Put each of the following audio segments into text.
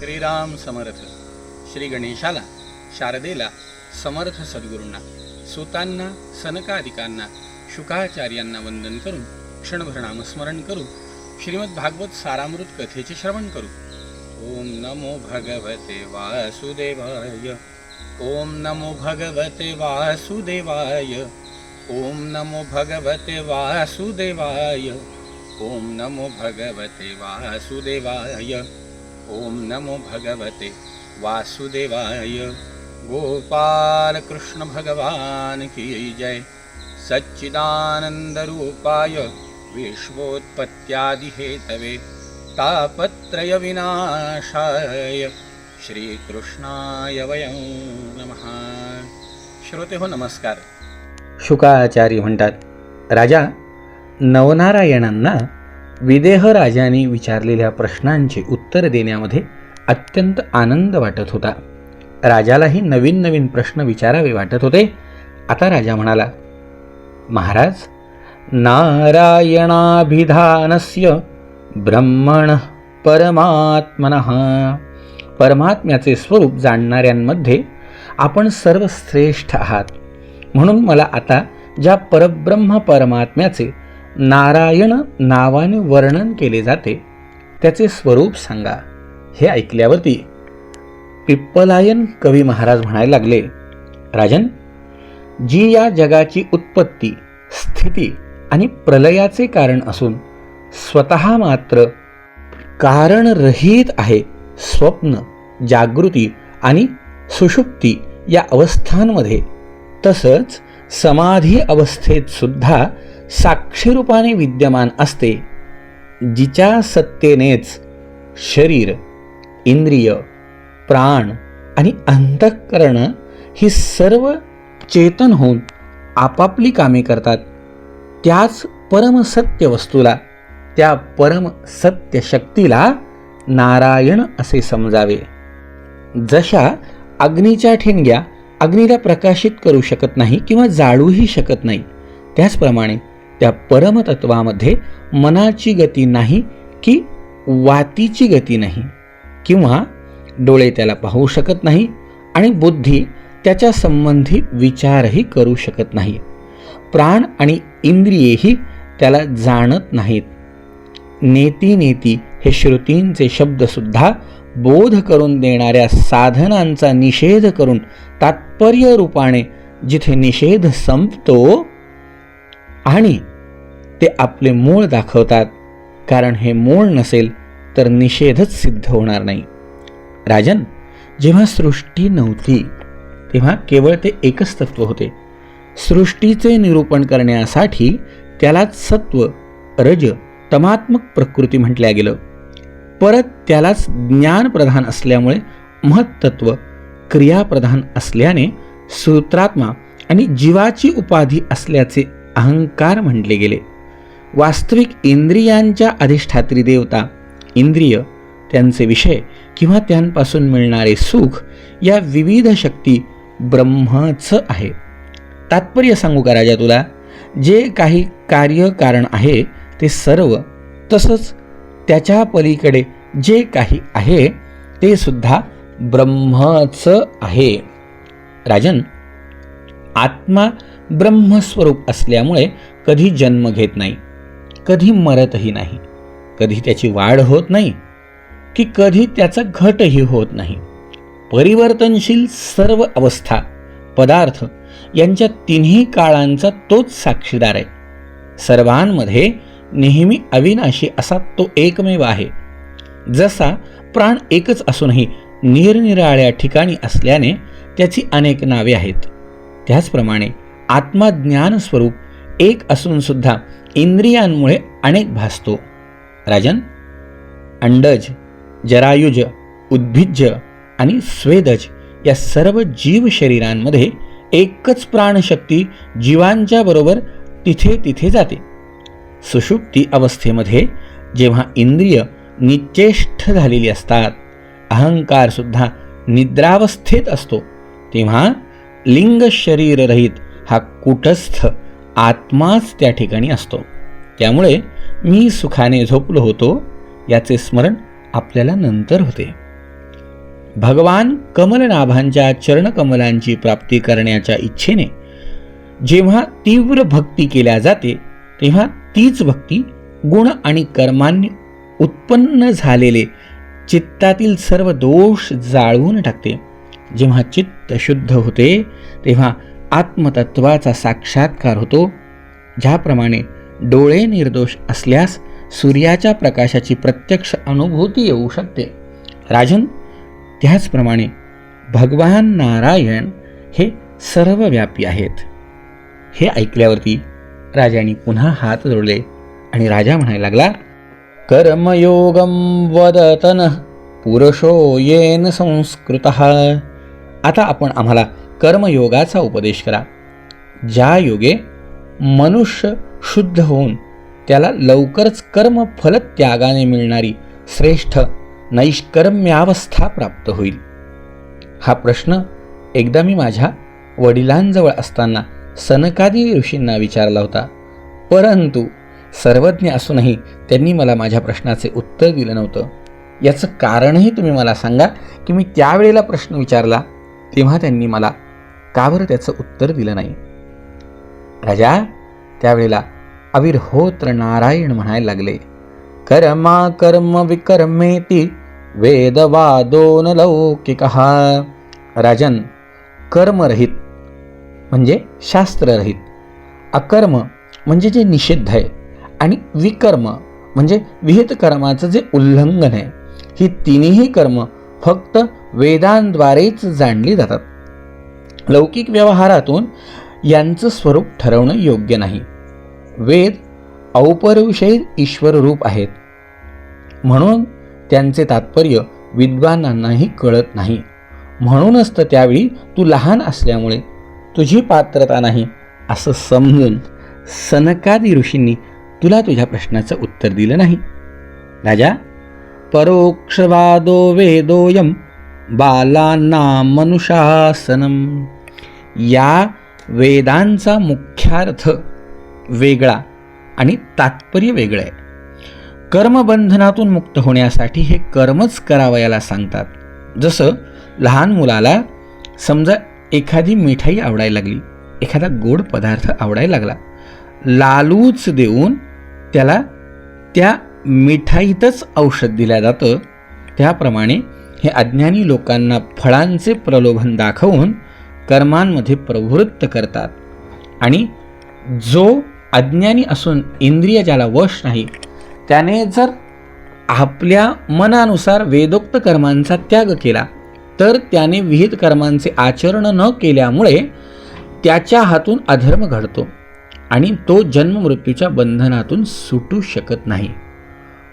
श्रीराम समर्थ. श्री गणेशाला, शारदेला, समर्थ सद्गुरूंना, सुतांना, सनकादिकांना, शुकाचार्यांना वंदन करून क्षणभर नामस्मरण करू. श्रीमद भागवत सारामृत कथेचे श्रवण करू. ओम नमो भगवते वासुदेवाय. ओम नमो भगवते वासुदेवाय. ओम नमो भगवते वासुदेवाय. ओम नमो भगवते वासुदेवाय. ओम नमो भगवते वासुदेवाय. गोपाल कृष्ण भगवान की जय. सच्चिदानंद रूपाय विश्वोत्पत्त्यादि हेतवे तापत्रय विनाशाय श्रीकृष्णाय वयं नमः. श्रोते हो, नमस्कार. शुकाचार्य म्हणतात, राजा नवनारायणांना विदेह राजाने विचारलेल्या प्रश्नांचे उत्तर देण्यामध्ये अत्यंत आनंद वाटत होता. राजालाही नवीन नवीन प्रश्न विचारावे वाटत होते. आता राजा म्हणाला, महाराज, नारायणाभिधानस्य ब्रह्मणः परमात्मनः. परमात्म्याचे स्वरूप जाणणाऱ्यांमध्ये आपण सर्वश्रेष्ठ आहात. म्हणून मला आता ज्या परब्रह्म परमात्म्याचे नारायण नावाने वर्णन केले जाते त्याचे स्वरूप सांगा. हे ऐकल्यावरती पिप्पलायन कवी महाराज म्हणायला लागले, राजन, जी या जगाची उत्पत्ती, स्थिती आणि प्रलयाचे कारण असून स्वतः मात्र कारणरहित आहे, स्वप्न, जागृती आणि सुषुप्ती या अवस्थांमध्ये, तसंच समाधी अवस्थेत सुद्धा साक्षीरूपाने विद्यमान असते, जिच्या सत्तेनेच शरीर, इंद्रिय, प्राण आणि अंतःकरण ही सर्व चेतन होऊन आपापली कामे करतात, त्याच परमसत्य वस्तूला, त्या परमसत्य शक्तीला नारायण असे समजावे. जशा अग्नीच्या ठिणग्या अग्नीला प्रकाशित करू शकत नाही किंवा जाळूही शकत नाही, त्याचप्रमाणे त्या परमतत्वामध्ये मनाची गती नाही की वातीची गती नाही, किंवा डोळे त्याला पाहू शकत नाही आणि बुद्धी त्याच्या संबंधी विचारही करू शकत नाही. प्राण आणि इंद्रियेही त्याला जाणत नाहीत. नेती नेती हे श्रुतींचे शब्दसुद्धा बोध करून देणाऱ्या साधनांचा निषेध करून तात्पर्य रूपाने जिथे निषेध संपतो आणि ते आपले मूळ दाखवतात, कारण हे मूळ नसेल तर निषेधच सिद्ध होणार नाही. राजन, जेव्हा सृष्टी नव्हती तेव्हा केवळ ते एकच तत्व होते. सृष्टीचे निरूपण करण्यासाठी त्यालाच सत्व, रज, तमात्मक प्रकृती म्हटल्या गेलं. परत त्यालाच ज्ञानप्रधान असल्यामुळे महत्तत्व, क्रियाप्रधान असल्याने सूत्रात्मा आणि जीवाची उपाधी असल्याचे अहंकार म्हटले गेले. वास्तविक इंद्रियांच्या अधिष्ठात्री देवता, इंद्रिय, त्यांचे विषय किंवा त्यांपासून मिळणारे सुख या विविध शक्ती ब्रह्मच आहे. तात्पर्य सांगू का राजा तुला? जे काही कार्यकारण आहे ते सर्व, तसंच त्याच्या पलीकडे जे काही आहे ते सुद्धा ब्रह्मच आहे. राजन, आत्मा ब्रह्मस्वरूप असल्यामुळे कधी जन्म घेत नाही, कधी मरतही नाही, कधी त्याची वाढ होत नाही की कधी त्याचा घटही होत नाही. परिवर्तनशील सर्व अवस्था, पदार्थ यांच्या तिन्ही काळांचा तोच साक्षीदार आहे. सर्वांमध्ये नेहमी अविनाशी असा तो एकमेव आहे. जसा प्राण एकच असूनही निरनिराळ्या ठिकाणी असल्याने त्याची अनेक नावे आहेत, त्याचप्रमाणे आत्मा ज्ञान स्वरूप एक असून सुद्धा इंद्रियांमुळे अनेक भासतो. राजन, अंडज, जरायुज, उद्भिज्ज आणि स्वेदज या सर्व जीव शरीरांमध्ये एकच प्राणशक्ती जीवांच्या बरोबर तिथे तिथे जाते. सुषुप्ती अवस्थेमध्ये जेव्हा इंद्रिय निश्चेष्ट झालेली असतात, अहंकार सुद्धा निद्रावस्थेत असतो, तेव्हा लिंग शरीररहित हा कूटस्थ आत्माच त्या ठिकाणी असतो. त्यामुळे मी सुखाने झोपलो होतो याचे स्मरण आपल्याला नंतर होते. भगवान कमलनाभांच्या चरणकमलांची प्राप्ती करण्याच्या इच्छेने जेव्हा तीव्र भक्ती केल्या जाते तेव्हा तीच भक्ती गुण आणि कर्मांनी उत्पन्न झालेले चित्तातील सर्व दोष जाळवून टाकते. जेव्हा चित्त शुद्ध होते तेव्हा आत्मतत्वाचा साक्षात्कार होतो. ज्याप्रमाणे डोळे निर्दोष असल्यास सूर्याच्या प्रकाशाची प्रत्यक्ष अनुभूती येऊ शकते, राजन, त्याचप्रमाणे भगवान नारायण हे सर्वव्यापी आहेत. हे ऐकल्यावरती राजाने पुन्हा हात जोडले आणि राजा म्हणायला लागला, कर्मयोगम वदतन पुरुषो येन संस्कृतः. आता आपण आम्हाला कर्मयोगाचा उपदेश करा, ज्या योगे मनुष्य शुद्ध होऊन त्याला लवकरच कर्मफलत्यागाने मिळणारी श्रेष्ठ नैष्कर्म्यावस्था प्राप्त होईल. हा प्रश्न एकदा मी माझ्या वडिलांजवळ असताना सनकादी ऋषींना विचारला होता, परंतु सर्वज्ञ असूनही त्यांनी मला माझ्या प्रश्नाचे उत्तर दिलं नव्हतं. याचं कारणही तुम्ही मला सांगा की मी त्यावेळेला प्रश्न विचारला तेव्हा त्यांनी मला का बरं त्याचं उत्तर दिलं नाही. राजा, त्यावेळेला अविर्होत्र नारायण म्हणायला लागले, कर्मा कर्म विकर्मेति वेदवादो न लौकिकः. राजन, कर्मरहित म्हणजे शास्त्ररहित, अकर्म म्हणजे जे निषिद्ध आहे, आणि विकर्म म्हणजे विहित कर्माचं जे उल्लंघन आहे, ही तिन्ही कर्म फक्त वेदांद्वारेच जाणली जातात. लौकिक व्यवहारातून यांचं स्वरूप ठरवणं योग्य नाही. वेद औपरिषद ईश्वर रूप आहेत, म्हणून त्यांचे तात्पर्य विद्वानांनाही कळत नाही. म्हणूनच तर त्यावेळी तू लहान असल्यामुळे तुझी पात्रता नाही असं समजून सनकादी ऋषींनी तुला तुझ्या प्रश्नाचं उत्तर दिलं नाही. राजा, परोक्षवादो वेदोयम बालांना मनुशासनम. या वेदांचा मुख्यार्थ वेगळा आणि तात्पर्य वेगळं आहे. कर्मबंधनातून मुक्त होण्यासाठी हे कर्मच करावयाला सांगतात. जसं लहान मुलाला समजा एखादी मिठाई आवडायला लागली, एखादा गोड पदार्थ आवडायला लागला, लालूच देऊन त्याला त्या मिठाईतच औषध दिलं जातं, त्याप्रमाणे हे अज्ञानी लोकांना फळांचे प्रलोभन दाखवून कर्मांमध्ये प्रवृत्त करतात. आणि जो अज्ञानी असून इंद्रिय ज्याला वश नाही, त्याने जर आपल्या मनानुसार वेदोक्त कर्मांचा त्याग केला तर त्याने विहित कर्मांचे आचरण न केल्यामुळे त्याच्या हातून अधर्म घडतो आणि तो जन्ममृत्यूच्या बंधनातून सुटू शकत नाही.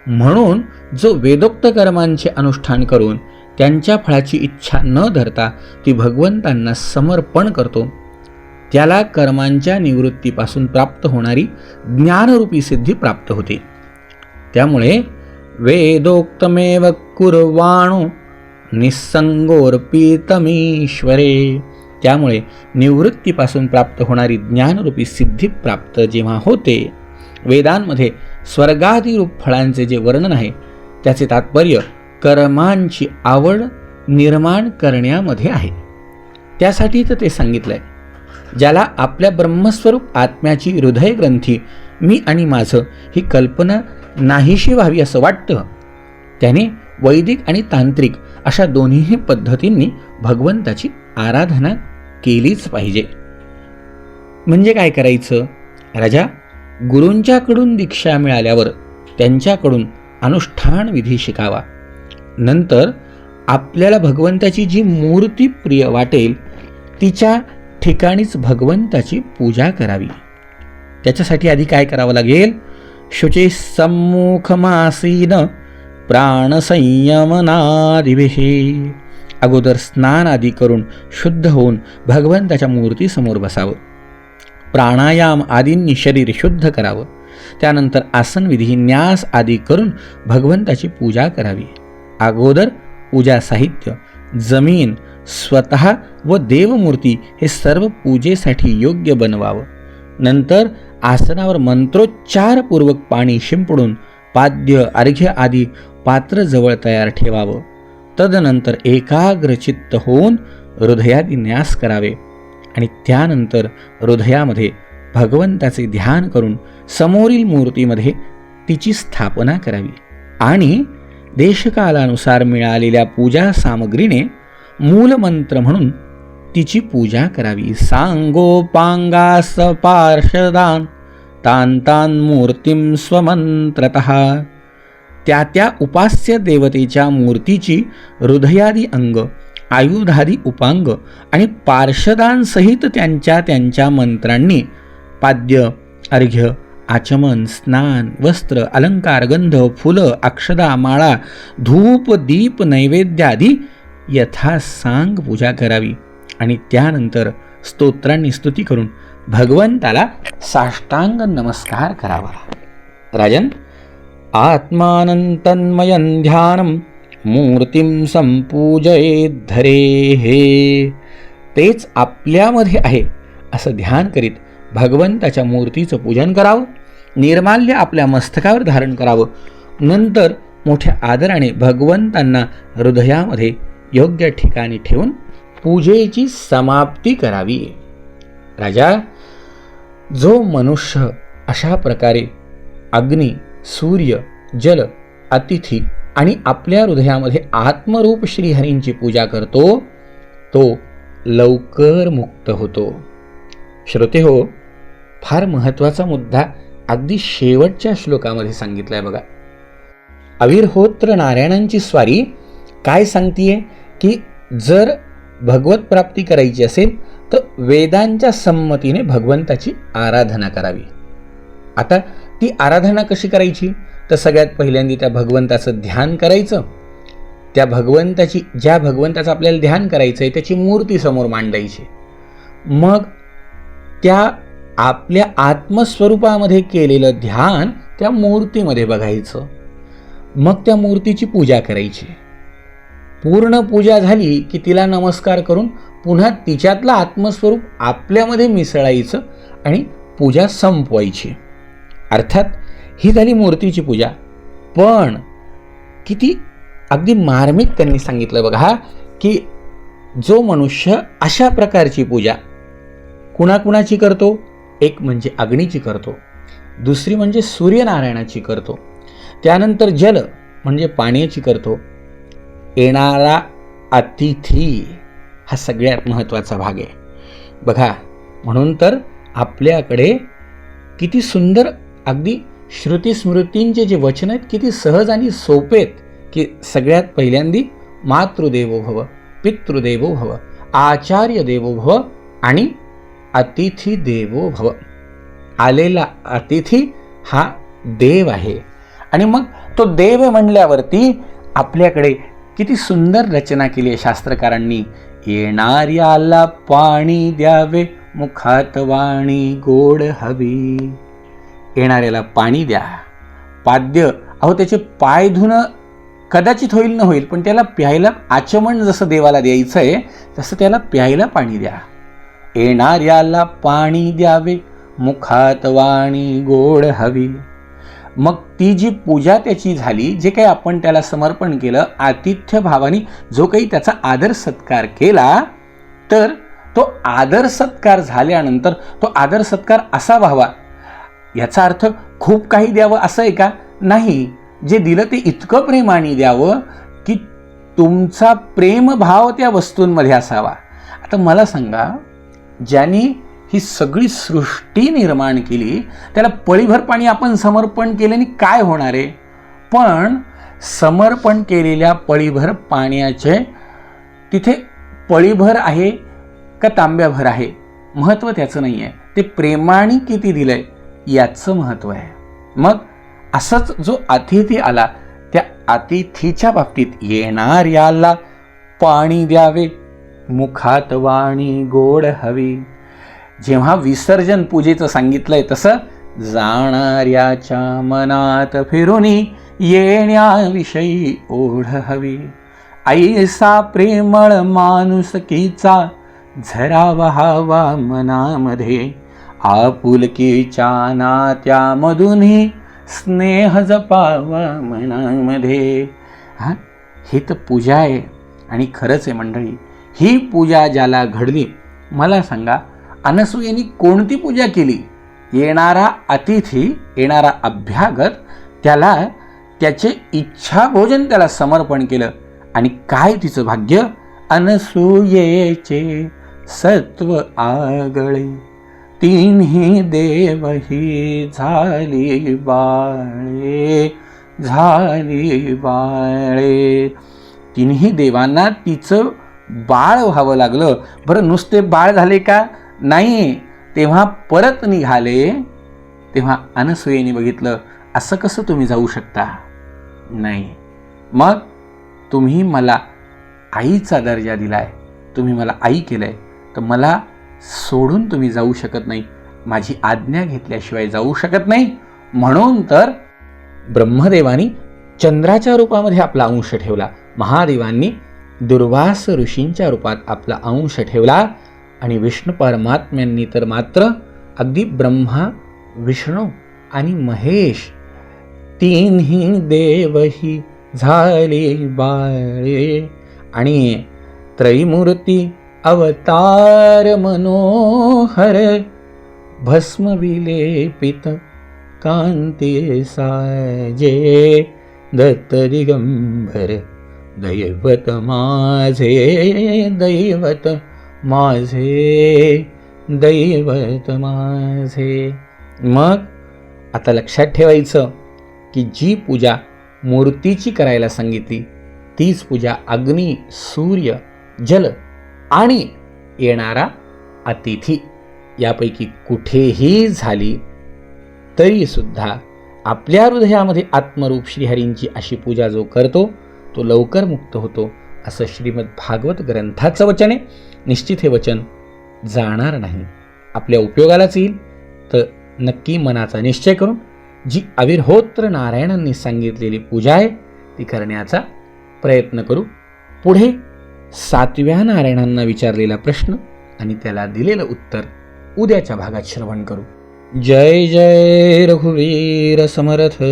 म्हणून जो वेदोक्त कर्मांचे अनुष्ठान करून त्यांच्या फळाची इच्छा न धरता ती भगवंतांना समर्पण करतो, त्याला कर्मांच्या निवृत्तीपासून प्राप्त होणारी ज्ञानरूपी सिद्धी प्राप्त होते. त्यामुळे वेदोक्तमेव कुर्वाणो निस्संगोर्पितमीश्वरे. त्यामुळे निवृत्तीपासून प्राप्त होणारी ज्ञानरूपी सिद्धी प्राप्त जेव्हा होते, वेदांमध्ये स्वर्गादिरूप फळांचे जे वर्णन आहे त्याचे तात्पर्य कर्मांची आवड निर्माण करण्यामध्ये आहे. त्यासाठी तर ते सांगितलंय, ज्याला आपल्या ब्रह्मस्वरूप आत्म्याची हृदयग्रंथी मी आणि माझं ही कल्पना नाहीशी व्हावी असं वाटतं, त्याने वैदिक आणि तांत्रिक अशा दोन्ही पद्धतींनी भगवंताची आराधना केलीच पाहिजे. म्हणजे काय करायचं? राजा, गुरूंच्याकडून दीक्षा मिळाल्यावर त्यांच्याकडून अनुष्ठान विधी शिकावा. नंतर आपल्याला भगवंताची जी मूर्ती प्रिय वाटेल तिच्या ठिकाणीच भगवंताची पूजा करावी. त्याच्यासाठी आधी काय करावं लागेल? शुची सम्मुखमासीन प्राणसंयमनादिभिः. अगोदर स्नान आदी करून शुद्ध होऊन भगवंताच्या मूर्तीसमोर बसावं. प्राणायाम आदींनी शरीर शुद्ध करावं. त्यानंतर आसनविधी न्यास आदी करून भगवंताची पूजा करावी. अगोदर पूजा साहित्य, जमीन, स्वतः व देवमूर्ती हे सर्व पूजेसाठी योग्य बनवावं. नंतर आसनावर मंत्रोच्चारपूर्वक पाणी शिंपडून पाद्य अर्घ्य आदी पात्र जवळ तयार ठेवावं. तदनंतर एकाग्रचित्त होऊन हृदयात न्यास करावे आणि त्यानंतर हृदयामध्ये भगवंताचे ध्यान करून समोरील मूर्तीमध्ये तिची स्थापना करावी आणि देशकालानुसार मिळालेल्या पूजा सामग्रीने मूलमंत्र म्हणून तिची पूजा करावी. सांगोपांगास पार्षदान तान तान मूर्तीं स्वमंत्रतः. त्या उपास्य देवतेच्या मूर्तीची हृदयादी अंग, आयुधादी उपांग आणि पार्षदांसहित त्यांच्या मंत्रांनी पाद्य, अर्घ्य, आचमन, स्नान, वस्त्र, अलंकार, गंध, फुलं, अक्षदा, माळा, धूप, दीप, नैवेद्यादी यथासांग पूजा करावी आणि त्यानंतर स्तोत्रांनी स्तुती करून भगवंताला साष्टांग नमस्कार करावा. राजन, आत्मानंतन्मयं ध्यानं मूर्तिं संपूजयेत् धरेः. तेच आपल्यामध्ये आहे असं ध्यान करीत भगवंताच्या मूर्तीचं पूजन करावं, निर्माल्य आपल्या मस्तकावर धारण करावं. नंतर मोठ्या आदराने भगवंतांना हृदयामध्ये योग्य ठिकाणी ठेवून पूजेची समाप्ती करावी. राजा, जो मनुष्य अशा प्रकारे अग्नी, सूर्य, जल, अतिथी आणि आपल्या हृदयामध्ये आत्मरूप श्रीहरींची पूजा करतो तो लवकर मुक्त होतो. श्रोते हो, फार महत्त्वाचा मुद्दा अगदी शेवटच्या श्लोकामध्ये सांगितलाय बघा. अविर्होत्र नारायणांची स्वारी काय सांगतीये की जर भगवत प्राप्ती करायची असेल तर वेदांच्या संमतीने भगवंताची आराधना करावी. आता ती आराधना कशी करायची तर सगळ्यात पहिल्यांदा त्या भगवंताचं ध्यान करायचं. ज्या भगवंताचं आपल्याला ध्यान करायचं आहे त्याची मूर्ती समोर मांडायची. मग त्या आपल्या आत्मस्वरूपामध्ये केलेलं ध्यान त्या मूर्तीमध्ये बघायचं. मग त्या मूर्तीची पूजा करायची. पूर्ण पूजा झाली की तिला नमस्कार करून पुन्हा तिच्यातलं आत्मस्वरूप आपल्यामध्ये मिसळायचं आणि पूजा संपवायची. अर्थात ही झाली मूर्तीची पूजा. पण किती अगदी मार्मिक त्यांनी सांगितलं बघा की जो मनुष्य अशा प्रकारची पूजा कुणाकुणाची करतो, एक म्हणजे अग्नीची करतो, दुसरी म्हणजे सूर्यनारायणाची करतो, त्यानंतर जल म्हणजे पाण्याची करतो, येणारा अतिथी हा सगळ्यात महत्त्वाचा भाग आहे बघा. म्हणून तर आपल्याकडे किती सुंदर अगदी श्रुती स्मृतींचे जे वचन आहेत किती सहज आणि सोपे आहेत की सगळ्यात पहिल्यांदी मातृदेवो भव, पितृदेवो भव, आचार्य देवो भव आणि अतिथी देवो भव. आलेला अतिथी हा देव आहे आणि मग तो देव म्हणल्यावरती आपल्याकडे किती सुंदर रचना केली आहे शास्त्रकारांनी. येणाऱ्याला पाणी द्यावे, मुखात वाणी गोड हवी. येणाऱ्याला पाणी द्या. पाद्य, अहो त्याचे पाय धुणं कदाचित होईल न होईल पण त्याला प्यायला आचमन जसं देवाला द्यायचं आहे तसं त्याला प्यायला पाणी द्या. येणाऱ्याला पाणी द्यावे, मुखात वाणी गोड हवी. मग ती जी पूजा त्याची झाली, जे काही आपण त्याला समर्पण केलं, आतिथ्य भावाने जो काही त्याचा आदर सत्कार केला, तर तो आदर सत्कार झाल्यानंतर तो आदर सत्कार असा व्हावा. याचा अर्थ खूप काही द्यावं असं आहे का? नाही. जे दिलं ते इतकं प्रेमाने द्यावं की तुमचा प्रेमभाव त्या वस्तूंमध्ये असावा. आता मला सांगा, ज्यांनी ही सगळी सृष्टी निर्माण केली त्याला पळीभर पाणी आपण समर्पण केल्याने काय होणार आहे? पण समर्पण केलेल्या पळीभर पाण्याचे तिथे पळीभर आहे का तांब्याभर आहे महत्त्व त्याचं नाही आहे, ते प्रेमाने किती दिलंय याचं महत्त्व आहे. मग असंच जो अतिथी आला त्या अतिथीच्या बाबतीत येणाऱ्याला पाणी द्यावे, मुखात वाणी गोड हवी. जेव्हा विसर्जन पूजेचं सांगितलंय तसं जाणाऱ्याच्या मनात फिरुनी येण्याविषयी ओढ हवी. ऐसा प्रेमळ माणुसकीचा झरा वहावा मनामध्ये, आपुलकीच्या नात्यामधूनही स्नेह जपावा मनामध्ये. ही तर पूजा आहे. आणि खरंच आहे मंडळी, ही पूजा ज्याला घडली, मला सांगा अनसूयेनी कोणती पूजा केली? येणारा अतिथी, येणारा अभ्यागत, त्याला त्याचे इच्छा भोजन त्याला समर्पण केलं. आणि काय तिचं भाग्य! अनसूयेचे सत्व आगळे, तिन्ही देवही झाली बाळे, झाली बाळे. तिन्ही देवांना तिचं बाळ व्हावं लागलं. बरं, नुसते बाळ झाले का? नाही. तेव्हा परत निघाले, तेव्हा अनसूयेने बघितलं, असं कसं तुम्ही जाऊ शकता? नाही. मग तुम्ही मला आईचा दर्जा दिलाय, तुम्ही मला आई केलंय, तर मला सोडून तुम्ही जाऊ शकत नाही, माझी आज्ञा घेतल्याशिवाय जाऊ शकत नाही. म्हणून तर ब्रह्मदेवानी चंद्राच्या रूपामध्ये आपला अंश ठेवला, महादेवांनी दुर्वास ऋषींच्या रूपात आपला अंश ठेवला, आणि विष्णू परमात्म्यांनी तर मात्र अगदी ब्रह्मा, विष्णू आणि महेश तिन्ही देवही झाले बाळे. आणि त्रैमूर्ती अवतार मनोहर, भस्म विलेपित कांती साजे, दत्त दिगंबर दैवत माझे, दैवत माझे, दैवत माझे. मग आता लक्षात ठेवायचं की जी पूजा मूर्तीची करायला सांगितली, तीच पूजा अग्नी, सूर्य, जल आणि येणारा अतिथी यापैकी कुठेही झाली तरी सुद्धा आपल्या हृदयामध्ये आत्मरूप श्रीहरींची अशी पूजा जो करतो तो लवकर मुक्त होतो, असं श्रीमद भागवत ग्रंथाचं वचन आहे. निश्चित हे वचन जाणार नाही, आपल्या उपयोगालाच येईल. तर नक्की मनाचा निश्चय करून जी अविर्होत्र नारायणांनी सांगितलेली पूजा आहे ती करण्याचा प्रयत्न करू. पुढे 7व्या नारायणांना विचारलेला प्रश्न आणि त्याला दिलेलं उत्तर उद्याच्या भागात श्रवण करू. जय जय रघुवीर समर्थ.